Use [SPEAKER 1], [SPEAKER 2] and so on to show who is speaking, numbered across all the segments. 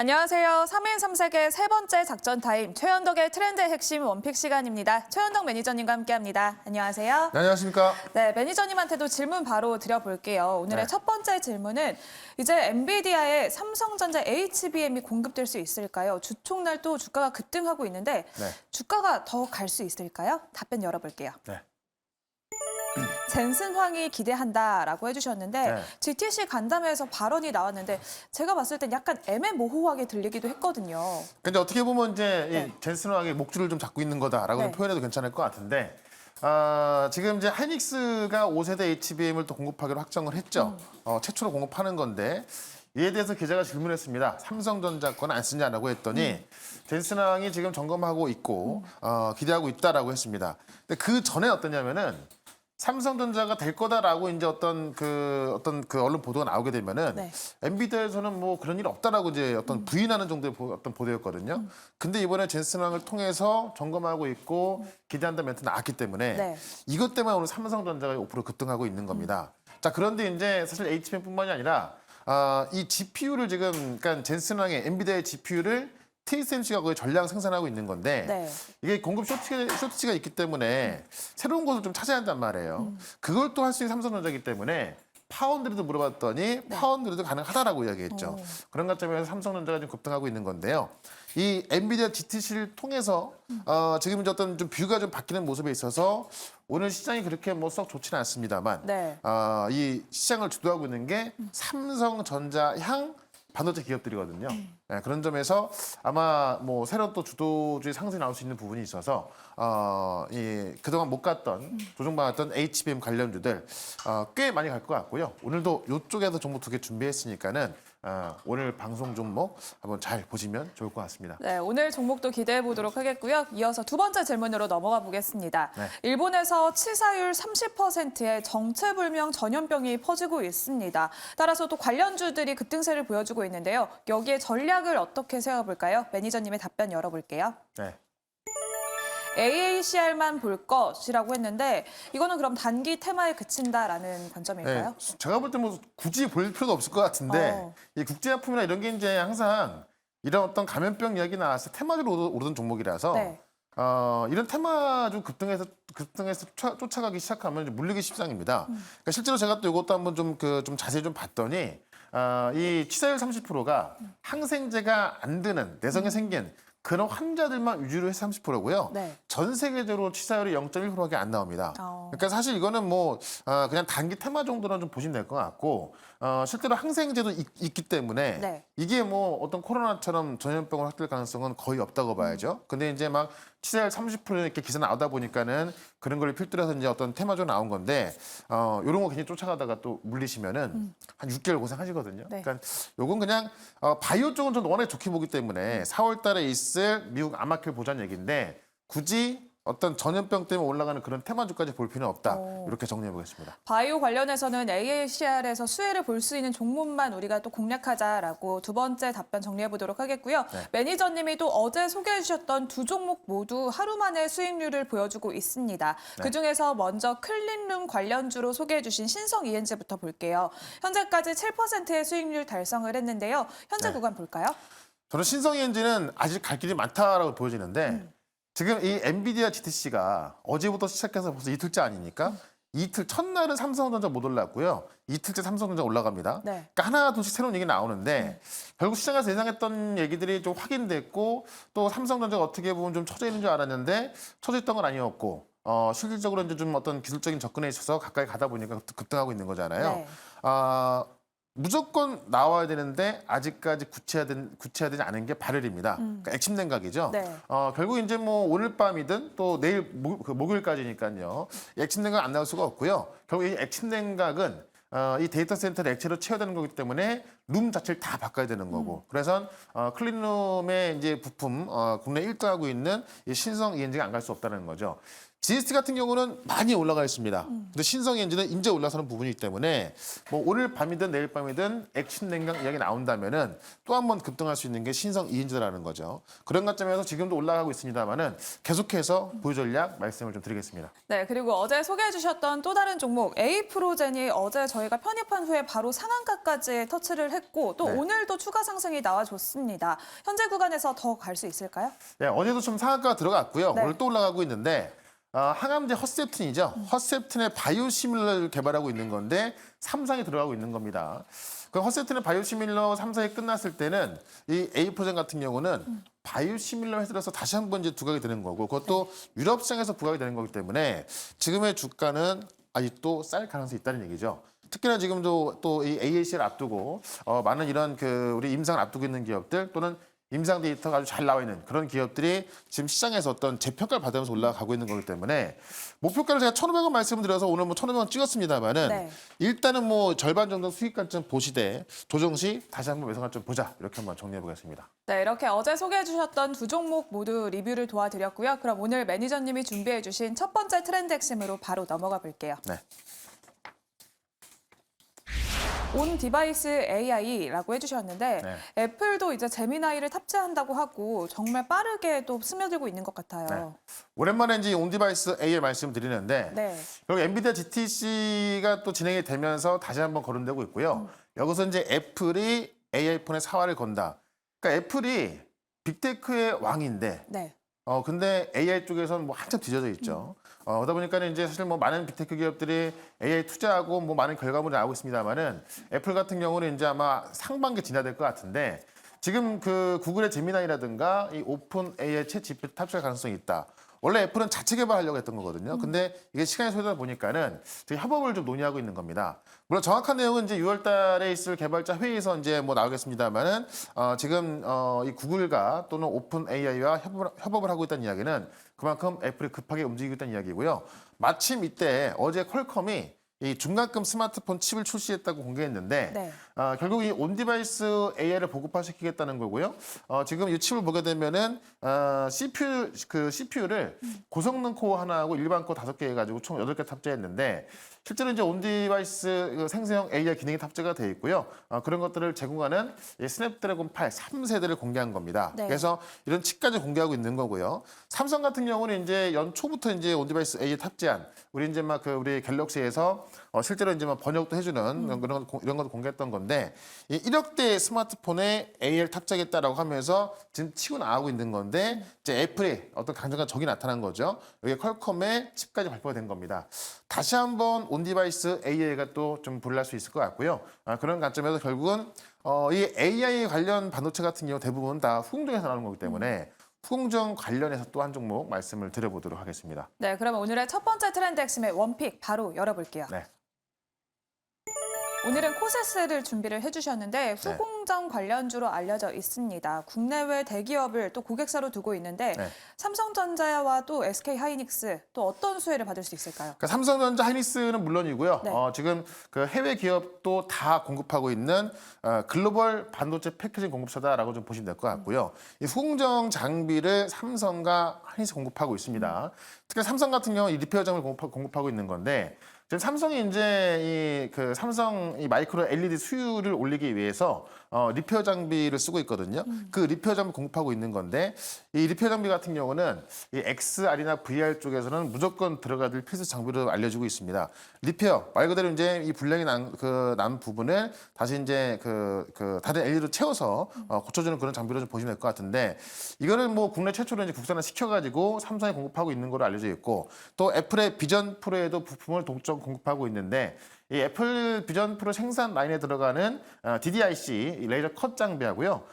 [SPEAKER 1] 안녕하세요. 3인 3색의 세 번째 작전 타임, 최현덕의 트렌드의 핵심 원픽 시간입니다. 최현덕 매니저님과 함께합니다. 안녕하세요.
[SPEAKER 2] 네, 안녕하십니까?
[SPEAKER 1] 네, 매니저님한테도 질문 바로 드려볼게요. 오늘의
[SPEAKER 2] 네.
[SPEAKER 1] 첫 번째 질문은 이제 엔비디아에 삼성전자 HBM이 공급될 수 있을까요? 주총날 또 주가가 급등하고 있는데
[SPEAKER 2] 네.
[SPEAKER 1] 주가가 더 갈 수 있을까요? 답변 열어볼게요.
[SPEAKER 2] 네.
[SPEAKER 1] 젠슨 황이 기대한다라고 해주셨는데
[SPEAKER 2] 네.
[SPEAKER 1] GTC 간담회에서 발언이 나왔는데 제가 봤을 땐 약간 애매모호하게 들리기도 했거든요.
[SPEAKER 2] 근데 어떻게 보면 이제
[SPEAKER 1] 네.
[SPEAKER 2] 이 젠슨왕의 목줄을 좀 잡고 있는 거다라고
[SPEAKER 1] 네.
[SPEAKER 2] 표현해도 괜찮을 것 같은데 지금 이제 하이닉스가 5세대 HBM을 또 공급하기로 확정을 했죠. 최초로 공급하는 건데 이에 대해서 기자가 질문했습니다. 삼성전자 건 안 쓰냐라고 했더니 젠슨왕이 지금 점검하고 있고 기대하고 있다라고 했습니다. 근데 그 전에 어떠냐면은 삼성전자가 될 거다라고 이제 어떤 그 언론 보도가 나오게 되면은
[SPEAKER 1] 네.
[SPEAKER 2] 엔비디아에서는 뭐 그런 일 없다라고 이제 어떤 부인하는 정도의 어떤 보도였거든요. 근데 이번에 젠슨왕을 통해서 점검하고 있고 기대한다 멘트 나왔기 때문에
[SPEAKER 1] 네.
[SPEAKER 2] 이것 때문에 오늘 삼성전자가 5% 급등하고 있는 겁니다. 자, 그런데 이제 사실 HBM뿐만이 아니라 이 GPU를 지금 그러니까 젠슨왕의 엔비디아의 GPU를 TSMC가 거의 전량 생산하고 있는 건데
[SPEAKER 1] 네.
[SPEAKER 2] 이게 공급 쇼트치가 있기 때문에 새로운 곳을 좀 찾아야 한단 말이에요. 그걸 또 할 수 있는 삼성전자이기 때문에 파운드리도 물어봤더니 파운드리도 가능하다라고 이야기했죠. 그런 관점에서 삼성전자가 좀 급등하고 있는 건데요. 이 엔비디아 GTC를 통해서 지금 이제 어떤 좀 뷰가 좀 바뀌는 모습에 있어서 오늘 시장이 그렇게 뭐 썩 좋지는 않습니다만
[SPEAKER 1] 네.
[SPEAKER 2] 이 시장을 주도하고 있는 게 삼성전자향 반도체 기업들이거든요. 네, 그런 점에서 아마 뭐 새로 또 주도주의 상승이 나올 수 있는 부분이 있어서 그동안 못 갔던 조정받았던 HBM 관련주들 꽤 많이 갈 것 같고요. 오늘도 이쪽에서 종목 2개 준비했으니까는 오늘 방송 종목 한번 잘 보시면 좋을 것 같습니다.
[SPEAKER 1] 네, 오늘 종목도 기대해 보도록 하겠고요. 이어서 두 번째 질문으로 넘어가 보겠습니다.
[SPEAKER 2] 네.
[SPEAKER 1] 일본에서 치사율 30%의 정체불명 전염병이 퍼지고 있습니다. 따라서 또 관련주들이 급등세를 보여주고 있는데요. 여기에 전략을 어떻게 세워볼까요? 매니저님의 답변 열어볼게요.
[SPEAKER 2] 네.
[SPEAKER 1] AACR만 볼 것이라고 했는데 이거는 그럼 단기 테마에 그친다라는 관점일까요?
[SPEAKER 2] 네, 제가 볼 때 뭐 굳이 볼 필요도 없을 것 같은데 이 국제약품이나 이런 게 이제 항상 이런 어떤 감염병 이야기 나왔을 때 테마주로 오르던 종목이라서
[SPEAKER 1] 네.
[SPEAKER 2] 이런 테마주 급등해서 쫓아가기 시작하면 이제 물리기 십상입니다. 그러니까 실제로 제가 또 이것도 한번 좀 자세히 좀 봤더니 이 치사율 30%가 항생제가 안 드는 내성에 생긴 그런 환자들만 위주로 해서 30%고요.
[SPEAKER 1] 네.
[SPEAKER 2] 전 세계적으로 치사율이 0.1%밖에 안 나옵니다. 그러니까 사실 이거는 뭐 그냥 단기 테마 정도는 좀 보시면 될 것 같고 실제로 항생제도 있기 때문에
[SPEAKER 1] 네.
[SPEAKER 2] 이게 뭐 어떤 코로나처럼 전염병으로 확대될 가능성은 거의 없다고 봐야죠. 근데 이제 막 치사율 30% 이렇게 기사 나오다 보니까는 그런 걸 필두로 해서 이제 어떤 테마적으로 나온 건데 이런 거 괜히 쫓아가다가 또 물리시면은 한 6개월 고생하시거든요.
[SPEAKER 1] 네.
[SPEAKER 2] 그러니까 요건 그냥 바이오 쪽은 저는 워낙에 좋게 보기 때문에 4월 달에 있을 미국 암마켓 보자는 얘기인데 굳이 어떤 전염병 때문에 올라가는 그런 테마주까지 볼 필요는 없다. 이렇게 정리해 보겠습니다.
[SPEAKER 1] 바이오 관련해서는 AACR에서 수혜를 볼 수 있는 종목만 우리가 또 공략하자라고 두 번째 답변 정리해 보도록 하겠고요.
[SPEAKER 2] 네.
[SPEAKER 1] 매니저님이 또 어제 소개해 주셨던 두 종목 모두 하루 만에 수익률을 보여주고 있습니다.
[SPEAKER 2] 네.
[SPEAKER 1] 그중에서 먼저 클린룸 관련주로 소개해 주신 신성 ENG부터 볼게요. 현재까지 7%의 수익률 달성을 했는데요. 현재
[SPEAKER 2] 네.
[SPEAKER 1] 구간 볼까요?
[SPEAKER 2] 저는 신성엔진은 아직 갈 길이 많다라고 보여지는데 지금 이 엔비디아 GTC가 어제부터 시작해서 벌써 이틀째 아닙니까? 이틀 첫날은 삼성전자 못 올랐고요. 이틀째 삼성전자 올라갑니다.
[SPEAKER 1] 네.
[SPEAKER 2] 그러니까 하나 둘씩 새로운 얘기 나오는데 결국 시장에서 예상했던 얘기들이 좀 확인됐고 또 삼성전자가 어떻게 보면 좀 처져 있는 줄 알았는데 처져 있던 건 아니었고 실질적으로 이제 좀 어떤 기술적인 접근에 있어서 가까이 가다 보니까 급등하고 있는 거잖아요.
[SPEAKER 1] 네.
[SPEAKER 2] 무조건 나와야 되는데 아직까지 구체화되지 않은 게 발열입니다. 그러니까 액침 냉각이죠.
[SPEAKER 1] 네.
[SPEAKER 2] 결국 이제 뭐 오늘 밤이든 또 내일 목요일까지니까요. 액침 냉각 안 나올 수가 없고요. 결국 이 액침 냉각은 이 데이터 센터를 액체로 채워야 되는 거기 때문에 룸 자체를 다 바꿔야 되는 거고. 그래서 클린룸의 이제 부품 국내 1등하고 있는 이 신성 ENG가 안 갈 수 없다는 거죠. GST 같은 경우는 많이 올라가 있습니다. 근데 신성 ENG는 이제 올라서는 부분이기 때문에 뭐 오늘 밤이든 내일 밤이든 액침 냉각 이야기 나온다면은 또 한 번 급등할 수 있는 게 신성 ENG라는 거죠. 그런 관점에서 지금도 올라가고 있습니다만은 계속해서 보유 전략 말씀을 좀 드리겠습니다.
[SPEAKER 1] 네, 그리고 어제 소개해 주셨던 또 다른 종목 A프로젠이 어제 저희가 편입한 후에 바로 상한가까지 터치를 했고 또
[SPEAKER 2] 네.
[SPEAKER 1] 오늘도 추가 상승이 나와줬습니다. 현재 구간에서 더 갈 수 있을까요?
[SPEAKER 2] 네, 어제도 좀 상한가가 들어갔고요.
[SPEAKER 1] 네.
[SPEAKER 2] 오늘 또 올라가고 있는데 항암제 허셉틴이죠. 허셉틴의 바이오시밀러를 개발하고 있는 건데 삼성이 들어가고 있는 겁니다. 그 허셉틴의 바이오시밀러 3상이 끝났을 때는 이 에이포젠 같은 경우는 바이오시밀러 회사로서 다시 한번 이제 부각이 되는 거고 그것도 유럽 시장에서 부각이 되는 거기 때문에 지금의 주가는 아직도 쌀 가능성이 있다는 얘기죠. 특히나 지금도 또 이 AAC를 앞두고 많은 이런 그 우리 임상을 앞두고 있는 기업들 또는 임상 데이터가 아주 잘 나와 있는 그런 기업들이 지금 시장에서 어떤 재평가를 받으면서 올라가고 있는 거기 때문에 목표가를 제가 1,500원 말씀드려서 오늘 뭐 1,500원 찍었습니다만은
[SPEAKER 1] 네.
[SPEAKER 2] 일단은 뭐 절반 정도 수익 관점 보시되 조정 시 다시 한번 매수 관점 보자 이렇게 한번 정리해 보겠습니다.
[SPEAKER 1] 네, 이렇게 어제 소개해 주셨던 두 종목 모두 리뷰를 도와드렸고요. 그럼 오늘 매니저님이 준비해 주신 첫 번째 트렌드 핵심으로 바로 넘어가 볼게요.
[SPEAKER 2] 네.
[SPEAKER 1] 온 디바이스 AI라고 해주셨는데
[SPEAKER 2] 네.
[SPEAKER 1] 애플도 이제 제미나이를 탑재한다고 하고 정말 빠르게 또 스며들고 있는 것 같아요.
[SPEAKER 2] 오랜만에 이제 온디바이스 AI 말씀드리는데
[SPEAKER 1] 네.
[SPEAKER 2] 여기 엔비디아 GTC가 또 진행이 되면서 다시 한번 거론되고 있고요. 여기서 이제 애플이 AI 폰에 사활을 건다. 그러니까 애플이 빅테크의 왕인데
[SPEAKER 1] 네.
[SPEAKER 2] 근데 AI 쪽에서는 뭐 한참 뒤져져 있죠. 그러다 보니까는 이제 사실 뭐 많은 빅테크 기업들이 AI 투자하고 뭐 많은 결과물이 나오고 있습니다만은 애플 같은 경우는 이제 아마 상반기 진화될 것 같은데 지금 그 구글의 제미나이라든가 이 오픈 AI 챗 GPT 탑재할 가능성이 있다. 원래 애플은 자체 개발하려고 했던 거거든요. 근데 이게 시간이 소요되다 보니까는 지금 협업을 좀 논의하고 있는 겁니다. 물론 정확한 내용은 이제 6월 달에 있을 개발자 회의에서 이제 뭐 나오겠습니다만은 지금 이 구글과 또는 오픈 AI와 협업을 하고 있다는 이야기는 그만큼 애플이 급하게 움직이고 있다는 이야기고요. 마침 이때 어제 퀄컴이 이 중간급 스마트폰 칩을 출시했다고 공개했는데
[SPEAKER 1] 네.
[SPEAKER 2] 결국 이 온디바이스 AI를 보급화시키겠다는 거고요. 지금 이 칩을 보게 되면은 CPU를 고성능 코어 하나하고 일반 코어 5개 해가지고 총 8개 탑재했는데 실제로 이제 온디바이스 그 생성형 AI 기능이 탑재가 돼 있고요. 그런 것들을 제공하는 이 스냅드래곤 8 3세대를 공개한 겁니다.
[SPEAKER 1] 네.
[SPEAKER 2] 그래서 이런 칩까지 공개하고 있는 거고요. 삼성 같은 경우는 이제 연초부터 이제 온디바이스 AI 탑재한 우리 이제 막 그 우리 갤럭시에서 실제로 이제 막 번역도 해주는 이런 것도 공개했던 건데 이 1억대 스마트폰에 AI를 탑재하겠다라고 하면서 지금 치고 나가고 있는 건데 이제 애플이 어떤 강력한 적이 나타난 거죠. 여기 퀄컴의 칩까지 발표가 된 겁니다. 다시 한번 온디바이스 AI가 또 좀 불날 수 있을 것 같고요. 그런 관점에서 결국은 이 AI 관련 반도체 같은 경우 대부분 다 후궁정에서 나오는 거기 때문에 후궁정 관련해서 또 한 종목 말씀을 드려보도록 하겠습니다.
[SPEAKER 1] 네, 그러면 오늘의 첫 번째 트렌드 핵심의 원픽 바로 열어볼게요.
[SPEAKER 2] 네.
[SPEAKER 1] 오늘은 코세스를 준비를 해주셨는데 후공정 관련주로 알려져 있습니다. 국내외 대기업을 또 고객사로 두고 있는데
[SPEAKER 2] 네.
[SPEAKER 1] 삼성전자와 또 SK하이닉스 또 어떤 수혜를 받을 수 있을까요?
[SPEAKER 2] 그러니까 삼성전자, 하이닉스는 물론이고요.
[SPEAKER 1] 네.
[SPEAKER 2] 지금 그 해외 기업도 다 공급하고 있는 글로벌 반도체 패키징 공급사다라고 좀 보시면 될 것 같고요. 이 후공정 장비를 삼성과 하이닉스 공급하고 있습니다. 특히 삼성 같은 경우 이 리페어 장비를 공급하고 있는 건데 지금 삼성이 이제 이 그 삼성 이 마이크로 LED 수율을 올리기 위해서 리페어 장비를 쓰고 있거든요. 그 리페어 장비 공급하고 있는 건데 이 리페어 장비 같은 경우는 이 XR이나 VR 쪽에서는 무조건 들어가야 될 필수 장비로 알려지고 있습니다. 리페어 말 그대로 이제 이 불량이 난 부분을 다시 이제 그 다른 LED로 채워서 고쳐주는 그런 장비로 좀 보시면 될 것 같은데 이거를 뭐 국내 최초로 이제 국산화 시켜가지고 삼성이 공급하고 있는 걸로 알려져 있고 또 애플의 비전 프로에도 부품을 독점 공급하고 있는데 이 애플 비전 프로 생산 라인에 들어가는 DDIC 이 레이저 컷 장비하고요,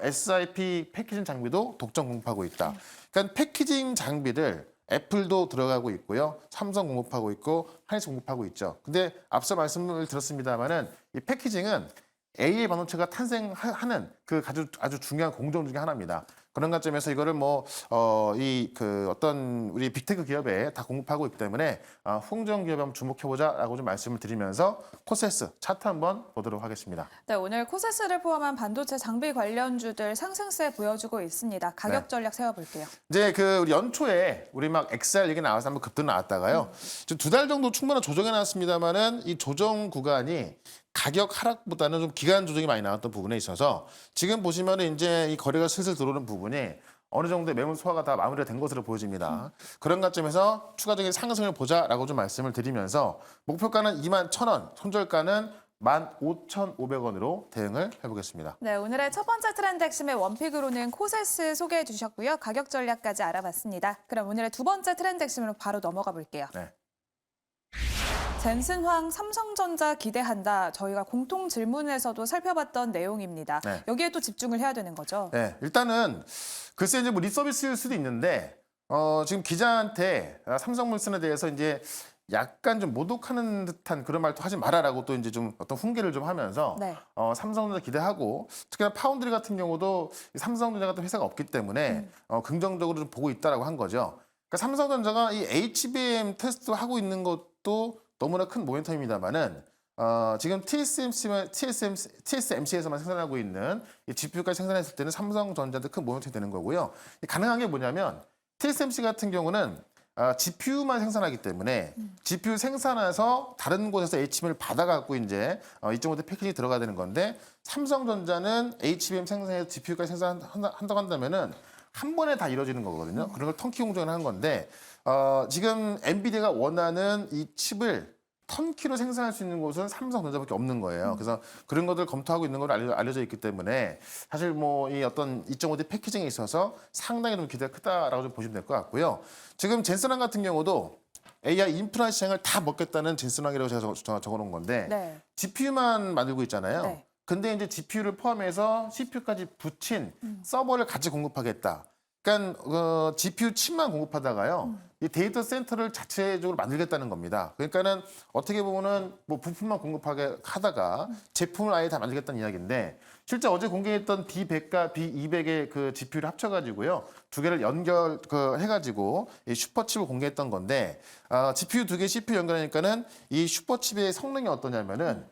[SPEAKER 2] SIP 패키징 장비도 독점 공급하고 있다. 그러니까 패키징 장비를 애플도 들어가고 있고요, 삼성 공급하고 있고 하이닉스 공급하고 있죠. 근데 앞서 말씀을 드렸습니다만은 이 패키징은 AI 반도체가 탄생하는 그 아주 중요한 공정 중에 하나입니다. 그런 관점에서 이거를 어떤 우리 빅테크 기업에 다 공급하고 있기 때문에 후공정 기업에 한번 주목해보자라고 좀 말씀을 드리면서 코세스 차트 한번 보도록 하겠습니다.
[SPEAKER 1] 네, 오늘 코세스를 포함한 반도체 장비 관련주들 상승세 보여주고 있습니다. 가격
[SPEAKER 2] 네.
[SPEAKER 1] 전략 세워볼게요.
[SPEAKER 2] 이제 그 우리 연초에 우리 막 XR 얘기 나와서 한번 급등 나왔다가요. 지금 2달 정도 충분한 조정해 놨습니다만은 이 조정 구간이 가격 하락보다는 좀 기간 조정이 많이 나왔던 부분에 있어서 지금 보시면은 이제 이 거래가 슬슬 들어오는 부분이 어느 정도의 매물 소화가 다 마무리가 된 것으로 보여집니다. 그런 관점에서 추가적인 상승을 보자라고 좀 말씀을 드리면서 목표가는 21,000원, 손절가는 15,500원으로 대응을 해보겠습니다.
[SPEAKER 1] 네, 오늘의 첫 번째 트렌드 핵심의 원픽으로는 코세스 소개해 주셨고요. 가격 전략까지 알아봤습니다. 그럼 오늘의 두 번째 트렌드 핵심으로 바로 넘어가 볼게요.
[SPEAKER 2] 네.
[SPEAKER 1] 젠슨황 삼성전자 기대한다. 저희가 공통 질문에서도 살펴봤던 내용입니다.
[SPEAKER 2] 네.
[SPEAKER 1] 여기에 또 집중을 해야 되는 거죠.
[SPEAKER 2] 네, 일단은 글쎄 이제 뭐 립서비스일 수도 있는데 지금 기자한테 삼성물산에 대해서 이제 약간 좀 모독하는 듯한 그런 말도 하지 마라라고 또 이제 좀 어떤 훈계를 좀 하면서
[SPEAKER 1] 네.
[SPEAKER 2] 삼성전자 기대하고 특히나 파운드리 같은 경우도 이 삼성전자 같은 회사가 없기 때문에 긍정적으로 좀 보고 있다라고 한 거죠. 그러니까 삼성전자가 이 HBM 테스트 하고 있는 것도 너무나 큰 모멘텀입니다만은 지금 TSMC에서만 생산하고 있는 이 GPU까지 생산했을 때는 삼성전자도 큰 모멘텀이 되는 거고요. 가능한 게 뭐냐면 TSMC 같은 경우는 GPU만 생산하기 때문에 GPU 생산해서 다른 곳에서 HBM을 받아갖고 이제 이쪽부터 패키지 들어가야 되는 건데 삼성전자는 HBM 생산해서 GPU까지 생산한다고 한다면은 한 번에 다 이루어지는 거거든요. 그런 걸 턴키 공정을 하는 건데 지금 엔비디아가 원하는 이 칩을 턴키로 생산할 수 있는 곳은 삼성전자밖에 없는 거예요. 그래서 그런 것들 검토하고 있는 걸로 알려져 있기 때문에 사실 뭐 이 어떤 2.5D 패키징에 있어서 상당히 좀 기대가 크다라고 좀 보시면 될 것 같고요. 지금 젠슨왕 같은 경우도 AI 인프라 시장을 다 먹겠다는 젠슨왕이라고 제가 적어놓은 건데
[SPEAKER 1] 네.
[SPEAKER 2] GPU만 만들고 있잖아요.
[SPEAKER 1] 네.
[SPEAKER 2] 근데 이제 GPU를 포함해서 CPU까지 붙인 서버를 같이 공급하겠다. 그러니까 GPU 칩만 공급하다가요. 이 데이터 센터를 자체적으로 만들겠다는 겁니다. 그러니까는 어떻게 보면은 뭐 부품만 공급하게 하다가 제품을 아예 다 만들겠다는 이야기인데 실제 어제 공개했던 B100과 B200의 그 GPU를 합쳐가지고요. 두 개를 해가지고 이 슈퍼칩을 공개했던 건데 GPU 두 개 CPU 연결하니까는 이 슈퍼칩의 성능이 어떠냐면은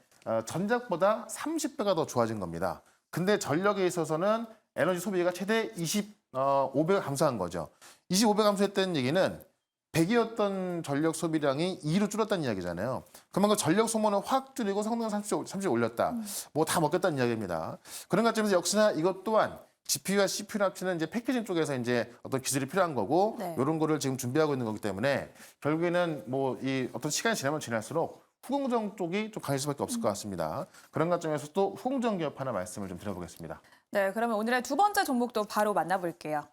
[SPEAKER 2] 전작보다 30배가 더 좋아진 겁니다. 근데 전력에 있어서는 에너지 소비가 최대 25배가 감소한 거죠. 25배 감소했다는 얘기는 100이었던 전력 소비량이 2로 줄었다는 이야기잖아요. 그만큼 전력 소모는 확 줄이고 성능을 30 올렸다. 뭐 다 먹겠다는 이야기입니다. 그런 관점에서 역시나 이것 또한 GPU와 CPU를 합치는 이제 패키징 쪽에서 이제 어떤 기술이 필요한 거고
[SPEAKER 1] 네.
[SPEAKER 2] 이런 거를 지금 준비하고 있는 거기 때문에 결국에는 뭐 이 어떤 시간이 지나면 지날수록 후공정 쪽이 좀 강할 수밖에 없을 것 같습니다. 그런 관점에서 또 후공정 기업 하나 말씀을 좀 드려보겠습니다.
[SPEAKER 1] 네, 그러면 오늘의 두 번째 종목도 바로 만나볼게요.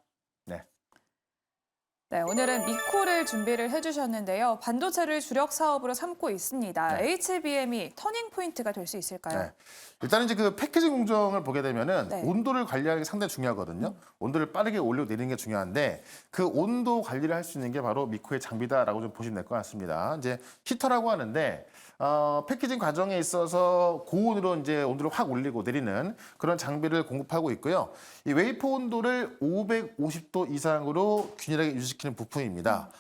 [SPEAKER 2] 네.
[SPEAKER 1] 네, 오늘은 미코를 준비를 해주셨는데요. 반도체를 주력 사업으로 삼고 있습니다.
[SPEAKER 2] 네.
[SPEAKER 1] HBM이 터닝 포인트가 될 수 있을까요?
[SPEAKER 2] 네. 일단 이제 그 패키징 공정을 보게 되면은
[SPEAKER 1] 네.
[SPEAKER 2] 온도를 관리하는 게 상당히 중요하거든요. 온도를 빠르게 올려내리는 게 중요한데 그 온도 관리를 할 수 있는 게 바로 미코의 장비다라고 좀 보시면 될 것 같습니다. 이제 히터라고 하는데 패키징 과정에 있어서 고온으로 이제 온도를 확 올리고 내리는 그런 장비를 공급하고 있고요. 이 웨이퍼 온도를 550도 이상으로 균일하게 유지시키는 부품입니다.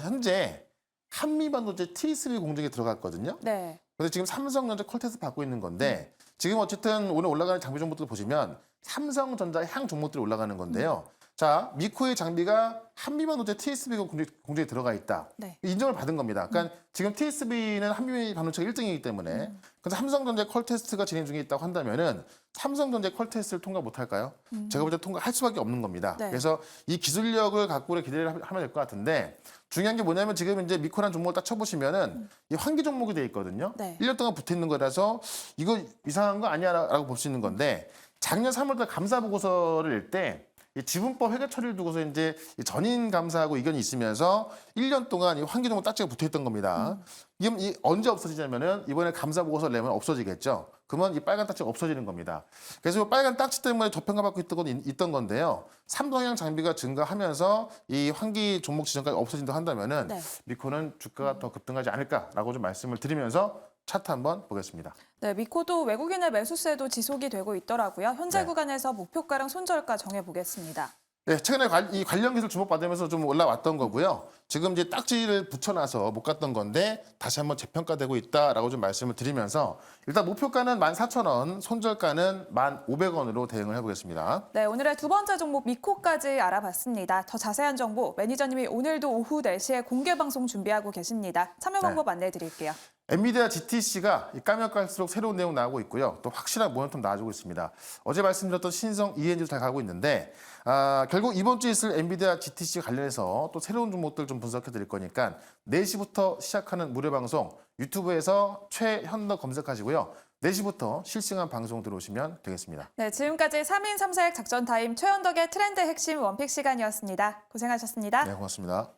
[SPEAKER 2] 현재 한미 반도체 T3 공정에 들어갔거든요.
[SPEAKER 1] 네.
[SPEAKER 2] 근데 지금 삼성전자 콜테스트 받고 있는 건데 지금 어쨌든 오늘 올라가는 장비 정보들 보시면 삼성전자 향 종목들이 올라가는 건데요. 자, 미코의 장비가 한미반도체 TSB 공정에 들어가 있다.
[SPEAKER 1] 네.
[SPEAKER 2] 인정을 받은 겁니다. 그러니까 지금 TSB는 한미반도체가 1등이기 때문에 그래서 삼성전자 컬테스트가 진행 중에 있다고 한다면은 삼성전자 컬테스트를 통과 못할까요? 제가 볼 때 통과할 수밖에 없는 겁니다.
[SPEAKER 1] 네.
[SPEAKER 2] 그래서 이 기술력을 갖고 기대를 하면 될 것 같은데 중요한 게 뭐냐면 지금 이제 미코란 종목을 딱 쳐보시면은 이 환기 종목이 돼 있거든요.
[SPEAKER 1] 네.
[SPEAKER 2] 1년 동안 붙어 있는 거라서 이거 이상한 거 아니야라고 볼 수 있는 건데 작년 3월달 감사 보고서를 낼 때 이 지분법 회계 처리를 두고서 이제 이 전인 감사하고 이견이 있으면서 1년 동안 이 환기 종목 딱지가 붙어 있던 겁니다. 이게 언제 없어지냐면은 이번에 감사 보고서를 내면 없어지겠죠. 그러면 이 빨간 딱지가 없어지는 겁니다. 그래서 이 빨간 딱지 때문에 저평가받고 있던 건데요. 삼성향 장비가 증가하면서 이 환기 종목 지정까지 없어진다 한다면은
[SPEAKER 1] 네.
[SPEAKER 2] 미코는 주가가 더 급등하지 않을까라고 좀 말씀을 드리면서 차트 한번 보겠습니다.
[SPEAKER 1] 네, 미코도 외국인의 매수세도 지속이 되고 있더라고요. 현재
[SPEAKER 2] 네.
[SPEAKER 1] 구간에서 목표가랑 손절가 정해보겠습니다.
[SPEAKER 2] 네, 최근에 이 관련 기술 주목받으면서 좀 올라왔던 거고요. 지금 이제 딱지를 붙여놔서 못 갔던 건데 다시 한번 재평가되고 있다라고 좀 말씀을 드리면서 일단 목표가는 14,000원, 손절가는 1,500원으로 대응을 해보겠습니다.
[SPEAKER 1] 네, 오늘의 두 번째 종목 미코까지 알아봤습니다. 더 자세한 정보 매니저님이 오늘도 오후 4시에 공개 방송 준비하고 계십니다. 참여 방법 안내해 드릴게요.
[SPEAKER 2] 엔비디아 GTC가 까면 깔수록 새로운 내용 나오고 있고요. 또 확실한 모멘텀 나와주고 있습니다. 어제 말씀드렸던 신성 ENG도 잘 가고 있는데 결국 이번 주에 있을 엔비디아 GTC 관련해서 또 새로운 종목들 좀 분석해 드릴 거니까 4시부터 시작하는 무료 방송 유튜브에서 최현덕 검색하시고요. 4시부터 실시간 방송 들어오시면 되겠습니다.
[SPEAKER 1] 네, 지금까지 3인 3색 작전 타임 최현덕의 트렌드 핵심 원픽 시간이었습니다. 고생하셨습니다.
[SPEAKER 2] 네, 고맙습니다.